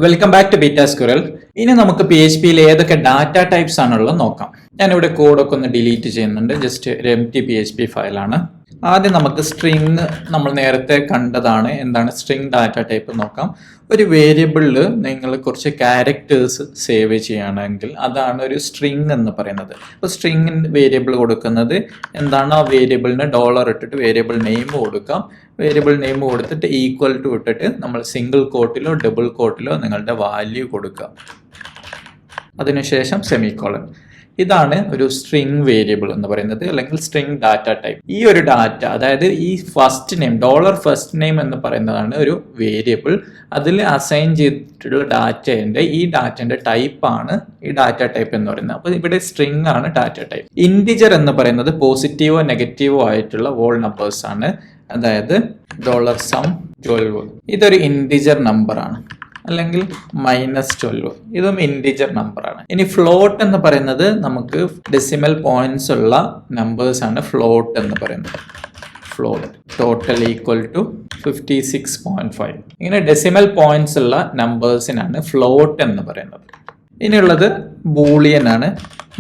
Welcome back to beta squirrel. ഇനി നമുക്ക് PHPയിൽ ഏതൊക്കെ ഡാറ്റ ടൈപ്സ് ആണുള്ളത് നോക്കാം. ഞാനിവിടെ കോഡൊക്കെ ഒന്ന് ഡിലീറ്റ് ചെയ്യുന്നുണ്ട്. ജസ്റ്റ് ഒരു empty PHP ഫയലാണ്. ആദ്യം നമുക്ക് സ്ട്രിങ് നമ്മൾ നേരത്തെ കണ്ടതാണ്. എന്താണ് സ്ട്രിങ് ഡാറ്റ ടൈപ്പ് നോക്കാം. ഒരു വേരിയബിളിൽ നിങ്ങൾ കുറച്ച് ക്യാരക്ടേഴ്സ് സേവ് ചെയ്യുകയാണെങ്കിൽ അതാണ് ഒരു സ്ട്രിങ് എന്ന് പറയുന്നത്. അപ്പോൾ സ്ട്രിങ് വേരിയബിൾ കൊടുക്കുന്നത് എന്താണ്, ആ വേരിയബിളിന് ഡോളർ ഇട്ടിട്ട് വേരിയബിൾ നെയിം കൊടുക്കാം. വേരിയബിൾ നെയിം കൊടുത്തിട്ട് ഈക്വൽ ടു ഇട്ടിട്ട് നമ്മൾ സിംഗിൾ കോട്ടിലോ ഡബിൾ കോട്ടിലോ നിങ്ങളുടെ വാല്യൂ കൊടുക്കുക. അതിനുശേഷം സെമിക്കോളൻ. ഇതാണ് ഒരു സ്ട്രിങ് വേരിയബിൾ എന്ന് പറയുന്നത്, അല്ലെങ്കിൽ സ്ട്രിങ് ഡാറ്റ ടൈപ്പ്. ഈ ഒരു ഡാറ്റ, അതായത് ഈ ഫസ്റ്റ് നെയിം ഫസ്റ്റ് നെയിം എന്ന് പറയുന്നതാണ് ഒരു വേരിയബിൾ. അതിൽ അസൈൻ ചെയ്തിട്ടുള്ള ഡാറ്റേന്റെ ഈ ഡാറ്റന്റെ ടൈപ്പാണ് ഈ ഡാറ്റ ടൈപ്പ് എന്ന് പറയുന്നത്. അപ്പോൾ ഇവിടെ സ്ട്രിങ് ആണ് ഡാറ്റ ടൈപ്പ്. ഇൻറ്റിജർ എന്ന് പറയുന്നത് പോസിറ്റീവോ നെഗറ്റീവോ ആയിട്ടുള്ള വോൾ നമ്പേഴ്സ് ആണ്. അതായത് $sum 12 ഇതൊരു ഇൻറ്റിജർ നമ്പർ ആണ്, അല്ലെങ്കിൽ -12 ഇതും ഇൻറ്റിജർ നമ്പർ ആണ്. ഇനി ഫ്ലോട്ട് എന്ന് പറയുന്നത് നമുക്ക് ഡെസിമൽ പോയിന്റ്സ് ഉള്ള നമ്പേഴ്സ് ആണ് ഫ്ലോട്ട് എന്ന് പറയുന്നത്. Float total equal to 56.5. ഇങ്ങനെ ഡെസിമൽ പോയിന്റ്സ് ഉള്ള നമ്പേഴ്സിനാണ് ഫ്ലോട്ട് എന്ന് പറയുന്നത്. ഇനിയുള്ളത് ബൂളിയൻ ആണ്.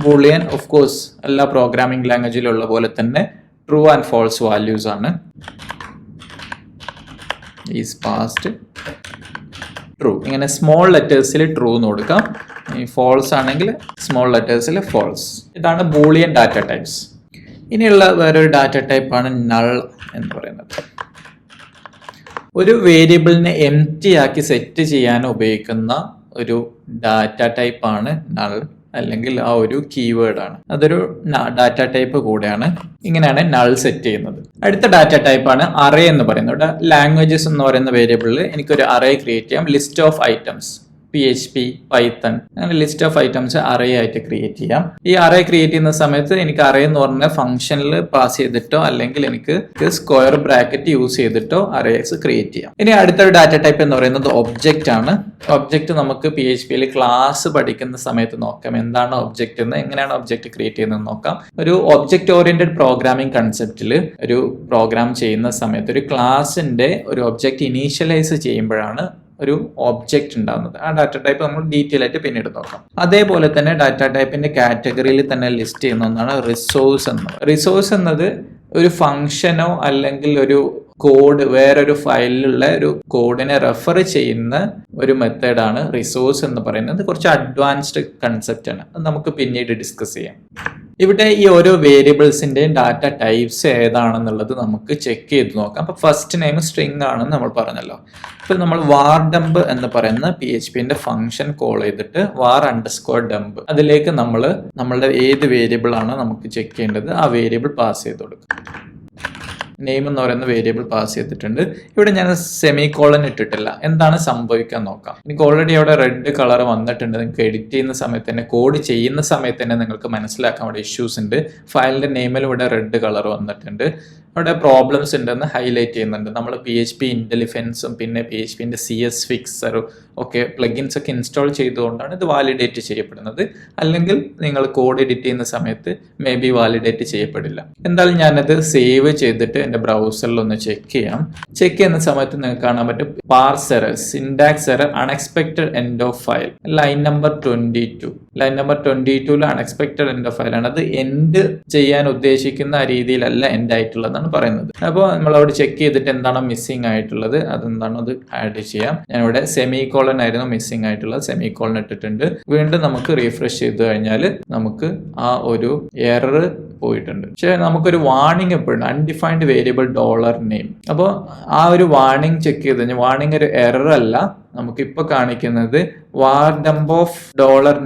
ബൂളിയൻ ഓഫ് കോഴ്സ് എല്ലാ പ്രോഗ്രാമിംഗ് ലാംഗ്വേജിലുള്ള പോലെ തന്നെ ട്രൂ ആൻഡ് ഫോൾസ് വാല്യൂസ് ആണ്. Is past true. ഇങ്ങനെ സ്മോൾ ലെറ്റേഴ്സിൽ ട്രൂ എന്ന് കൊടുക്കാം. ഈ ഫോൾസ് ആണെങ്കിൽ സ്മോൾ ലെറ്റേഴ്സിൽ ഫോൾസ്. ഇതാണ് ബൂളിയൻ ഡാറ്റ ടൈപ്സ്. ഇനിയുള്ള വേറൊരു ഡാറ്റ ടൈപ്പാണ് നൾ എന്ന് പറയുന്നത്. ഒരു വേരിയബിളിനെ എംപ്റ്റി ആക്കി സെറ്റ് ചെയ്യാൻ ഉപയോഗിക്കുന്ന ഒരു ഡാറ്റ ടൈപ്പാണ് നൾ, അല്ലെങ്കിൽ ആ ഒരു കീവേഡ് ആണ്. അതൊരു ഡാറ്റ ടൈപ്പ് കൂടെയാണ്. ഇങ്ങനെയാണ് നൾ സെറ്റ് ചെയ്യുന്നത്. അടുത്ത ഡാറ്റ ടൈപ്പാണ് അറേ എന്ന് പറയുന്നത്. ഇവിടെ ലാംഗ്വേജസ് എന്ന് പറയുന്ന വേരിയബിളിൽ എനിക്കൊരു അറേ ക്രിയേറ്റ് ചെയ്യാം. List of items, PHP, Python, അങ്ങനെ ലിസ്റ്റ് ഓഫ് ഐറ്റംസ് അറേ ആയിട്ട് ക്രിയേറ്റ് ചെയ്യാം. ഈ അറേ ക്രിയേറ്റ് ചെയ്യുന്ന സമയത്ത് എനിക്ക് അറേ എന്ന് പറഞ്ഞ ഫംഗ്ഷനിൽ പാസ് ചെയ്തിട്ടോ അല്ലെങ്കിൽ എനിക്ക് സ്ക്വയർ ബ്രാക്കറ്റ് യൂസ് ചെയ്തിട്ടോ അറേസ് ക്രിയേറ്റ് ചെയ്യാം. ഇനി അടുത്തൊരു ഡാറ്റ ടൈപ്പ് എന്ന് പറയുന്നത് ഒബ്ജക്റ്റ് ആണ്. ഒബ്ജക്റ്റ് നമുക്ക് PHPയിൽ ക്ലാസ് പഠിക്കുന്ന സമയത്ത് നോക്കാം. എന്താണ് ഒബ്ജക്റ്റ് എന്ന്, എങ്ങനെയാണ് ഒബ്ജക്റ്റ് ക്രിയേറ്റ് ചെയ്യുന്നത് നോക്കാം. ഒരു ഒബ്ജക്റ്റ് ഓറിയന്റഡ് പ്രോഗ്രാമിംഗ് കൺസെപ്റ്റിൽ ഒരു പ്രോഗ്രാം ചെയ്യുന്ന സമയത്ത് ഒരു ക്ലാസിന്റെ ഒരു ഒബ്ജക്റ്റ് ഇനീഷ്യലൈസ് ചെയ്യുമ്പോഴാണ് ഒരു ഒബ്ജക്റ്റ് ഉണ്ടാകുന്നത്. ആ ഡാറ്റ ടൈപ്പ് നമ്മൾ ഡീറ്റെയിൽ ആയിട്ട് പിന്നീട് നോക്കാം. അതേപോലെ തന്നെ ഡാറ്റ ടൈപ്പിന്റെ കാറ്റഗറിയിൽ തന്നെ ലിസ്റ്റ് ചെയ്യുന്ന ഒന്നാണ് റിസോഴ്സ് എന്നത്. റിസോഴ്സ് എന്നത് ഒരു ഫംഗ്ഷനോ അല്ലെങ്കിൽ ഒരു കോഡ്, വേറൊരു ഫയലിലുള്ള ഒരു കോഡിനെ റെഫർ ചെയ്യുന്ന ഒരു മെത്തേഡാണ് റിസോഴ്സ് എന്ന് പറയുന്നത്. കുറച്ച് അഡ്വാൻസ്ഡ് കൺസെപ്റ്റ് ആണ്. അത് നമുക്ക് പിന്നീട് ഡിസ്കസ് ചെയ്യാം. ഇവിടെ ഈ ഓരോ വേരിയബിൾസിന്റെയും ഡാറ്റ ടൈപ്സ് ഏതാണെന്നുള്ളത് നമുക്ക് ചെക്ക് ചെയ്ത് നോക്കാം. അപ്പൊ ഫസ്റ്റ് നെയിം സ്ട്രിങ് ആണെന്ന് നമ്മൾ പറഞ്ഞല്ലോ. ഇപ്പൊ നമ്മൾ var_dump എന്ന് പറയുന്ന PHPന്റെ ഫംഗ്ഷൻ കോൾ ചെയ്തിട്ട് var_dump അതിലേക്ക് നമ്മളുടെ ഏത് വേരിയബിൾ ആണ് നമുക്ക് ചെക്ക് ചെയ്യേണ്ടത് ആ വേരിയബിൾ പാസ് ചെയ്ത് കൊടുക്കും. നെയിം എന്ന് പറയുന്ന വേരിയബിൾ പാസ് ചെയ്തിട്ടുണ്ട്. ഇവിടെ ഞാൻ സെമിക്കോളൻ ഇട്ടിട്ടില്ല. എന്താണ് സംഭവിക്കാൻ നോക്കാം. എനിക്ക് ഓൾറെഡി അവിടെ റെഡ് കളർ വന്നിട്ടുണ്ട്. നിങ്ങൾക്ക് എഡിറ്റ് ചെയ്യുന്ന സമയത്ത് തന്നെ, കോഡ് ചെയ്യുന്ന സമയത്ത് തന്നെ നിങ്ങൾക്ക് മനസ്സിലാക്കാൻ അവിടെ ഇഷ്യൂസ് ഉണ്ട്. ഫയലിന്റെ നെയിമിൽ ഇവിടെ റെഡ് കളർ വന്നിട്ടുണ്ട്. അവിടെ പ്രോബ്ലംസ് ഉണ്ടെന്ന് ഹൈലൈറ്റ് ചെയ്യുന്നുണ്ട്. നമ്മൾ PHP ഇന്റലിഫൻസും പിന്നെ PHPന്റെ CS ഫിക്സറും ഒക്കെ പ്ലഗിൻസ് ഒക്കെ ഇൻസ്റ്റാൾ ചെയ്തുകൊണ്ടാണ് ഇത് വാലിഡേറ്റ് ചെയ്യപ്പെടുന്നത്. അല്ലെങ്കിൽ നിങ്ങൾ കോഡ് എഡിറ്റ് ചെയ്യുന്ന സമയത്ത് മേ ബി വാലിഡേറ്റ് ചെയ്യപ്പെടില്ല. എന്തായാലും ഞാനത് സേവ് ചെയ്തിട്ട് എൻ്റെ ബ്രൗസറിൽ ഒന്ന് ചെക്ക് ചെയ്യാം. ചെക്ക് ചെയ്യുന്ന സമയത്ത് നിങ്ങൾക്ക് കാണാൻ പറ്റും parse error, syntax error, unexpected end of file, line number 22. Line number 22 unexpected end of file ആണ്. അത് എൻഡ് ചെയ്യാൻ ഉദ്ദേശിക്കുന്ന രീതിയിലല്ല എൻഡ് ആയിട്ടുള്ളതാണ് പറയുന്നത്. അപ്പോൾ നമ്മൾ അവിടെ ചെക്ക് ചെയ്തിട്ട് എന്താണോ മിസ്സിംഗ് ആയിട്ടുള്ളത് അതെന്താണോ അത് ആഡ് ചെയ്യാം. ഞാനിവിടെ സെമിക്കോളൻ ആയിരുന്നു മിസ്സിംഗ് ആയിട്ടുള്ളത്. സെമിക്കോളൻ ഇട്ടിട്ടുണ്ട്. വീണ്ടും നമുക്ക് റീഫ്രഷ് ചെയ്ത് കഴിഞ്ഞാൽ നമുക്ക് ആ ഒരു എറർ പോയിട്ടുണ്ട്. പക്ഷെ നമുക്കൊരു വാർണിംഗ് എപ്പോഴും അൺഡിഫൈൻഡ് വേരിയബിൾ $name. അപ്പോൾ ആ ഒരു വാർണിംഗ് ചെക്ക് ചെയ്ത് കഴിഞ്ഞാൽ വാർണിംഗ് ഒരു എറർ അല്ല. നമുക്കിപ്പോൾ കാണിക്കുന്നത് var_dump of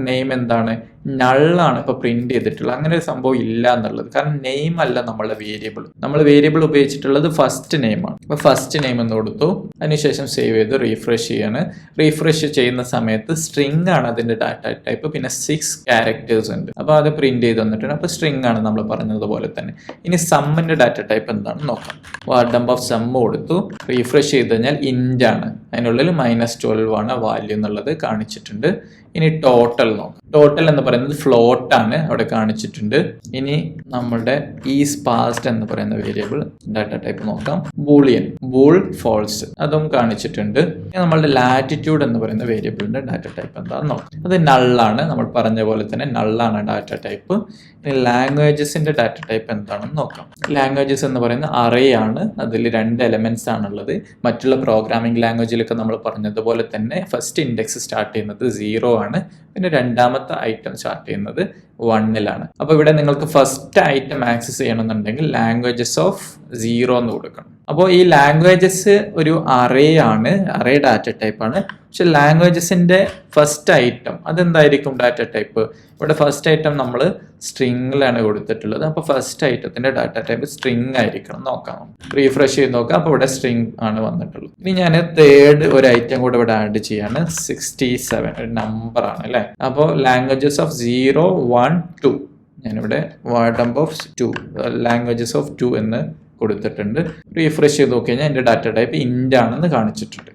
$name എന്താണ്, നള്ളാണ് ഇപ്പൊ പ്രിന്റ് ചെയ്തിട്ടുള്ളത്. അങ്ങനെ ഒരു സംഭവം ഇല്ല എന്നുള്ളത്. കാരണം നെയിം അല്ല നമ്മളുടെ വേരിയബിൾ. നമ്മൾ വേരിയബിൾ ഉപയോഗിച്ചിട്ടുള്ളത് ഫസ്റ്റ് നെയിമാണ്. അപ്പൊ ഫസ്റ്റ് നെയിം എന്ന് കൊടുത്തു. അതിനുശേഷം സേവ് ചെയ്ത് റീഫ്രഷ് ചെയ്യാണ്. റീഫ്രഷ് ചെയ്യുന്ന സമയത്ത് സ്ട്രിങ് ആണ് അതിന്റെ ഡാറ്റ ടൈപ്പ്. പിന്നെ 6 ക്യാരക്ടേഴ്സ് ഉണ്ട്. അപ്പൊ അത് പ്രിന്റ് ചെയ്ത് വന്നിട്ടുണ്ട്. അപ്പൊ സ്ട്രിങ് ആണ് നമ്മൾ പറഞ്ഞതുപോലെ തന്നെ. ഇനി സമ്മിന്റെ ഡാറ്റ ടൈപ്പ് എന്താണെന്ന് നോക്കാം. var_dump of sum കൊടുത്തു. റീഫ്രഷ് ചെയ്ത് കഴിഞ്ഞാൽ ഇന്റ് ആണ്. അതിനുള്ളിൽ -12 ആണ് വാല്യൂ എന്നുള്ളത് കാണിച്ചിട്ടുണ്ട്. ഇനി ടോട്ടൽ നോക്കാം. ടോട്ടൽ എന്ന് പറയുന്നത് ഫ്ലോട്ട് ആണ്, അവിടെ കാണിച്ചിട്ടുണ്ട്. ഇനി നമ്മളുടെ ഈസ് പാസ്ഡ് എന്ന് പറയുന്ന വേരിയബിൾ ഡാറ്റ ടൈപ്പ് നോക്കാം. ബൂളിയൻ, ബൂൾ ഫോൾസ്, അതും കാണിച്ചിട്ടുണ്ട്. ഇനി നമ്മളുടെ ലാറ്റിറ്റ്യൂഡ് എന്ന് പറയുന്ന വേരിയബിളിന്റെ ഡാറ്റ ടൈപ്പ് എന്താണെന്ന് നോക്കാം. അത് നള്ളാണ്, നമ്മൾ പറഞ്ഞ പോലെ തന്നെ നള്ളാണ് ഡാറ്റ ടൈപ്പ്. ഇനി ലാംഗ്വേജസിന്റെ ഡാറ്റ ടൈപ്പ് എന്താണെന്ന് നോക്കാം. ലാംഗ്വേജസ് എന്ന് പറയുന്ന അറേ ആണ്, അതിൽ 2 എലമെന്റ്സ് ആണുള്ളത്. മറ്റുള്ള പ്രോഗ്രാമിംഗ് ലാംഗ്വേജിലൊക്കെ നമ്മൾ പറഞ്ഞതുപോലെ തന്നെ ഫസ്റ്റ് ഇൻഡെക്സ് സ്റ്റാർട്ട് ചെയ്യുന്നത് 0 ആണ്, പിന്നെ രണ്ടാമത്തെ ഐറ്റം സ്റ്റാർട്ട് ചെയ്യുന്നത് 1-ലാണ്. അപ്പോൾ ഇവിടെ നിങ്ങൾക്ക് ഫസ്റ്റ് ഐറ്റം ആക്സസ് ചെയ്യണമെന്നുണ്ടെങ്കിൽ ലാംഗ്വേജസ് ഓഫ് 0 എന്ന് കൊടുക്കണം. അപ്പോൾ ഈ ലാംഗ്വേജസ് ഒരു അറേ ആണ്, അറേ ഡാറ്റ ടൈപ്പ് ആണ്. പക്ഷെ ലാംഗ്വേജസിന്റെ ഫസ്റ്റ് ഐറ്റം അതെന്തായിരിക്കും ഡാറ്റ ടൈപ്പ്? ഇവിടെ ഫസ്റ്റ് ഐറ്റം നമ്മൾ സ്ട്രിങ്ങിലാണ് കൊടുത്തിട്ടുള്ളത്. അപ്പോൾ ഫസ്റ്റ് ഐറ്റത്തിന്റെ ഡാറ്റ ടൈപ്പ് സ്ട്രിങ് ആയിരിക്കണം. നോക്കാം, റീഫ്രഷ് ചെയ്ത് നോക്കാം. അപ്പോൾ ഇവിടെ സ്ട്രിങ് ആണ് വന്നിട്ടുള്ളത്. ഇനി ഞാൻ തേർഡ് ഒരു ഐറ്റം കൂടെ ഇവിടെ ആഡ് ചെയ്യാണ്. 67 ഒരു നമ്പർ ആണ് അല്ലേ. അപ്പോൾ ലാംഗ്വേജസ് ഓഫ് 0, 1, 2, ഞാനിവിടെ word number of 2, languages of 2 എന്ന് കൊടുത്തിട്ടുണ്ട്. റീഫ്രഷ് ചെയ്ത് നോക്കി കഴിഞ്ഞാൽ എൻ്റെ ഡാറ്റ ടൈപ്പ് ഇന്റ് ആണെന്ന് കാണിച്ചിട്ടുണ്ട്.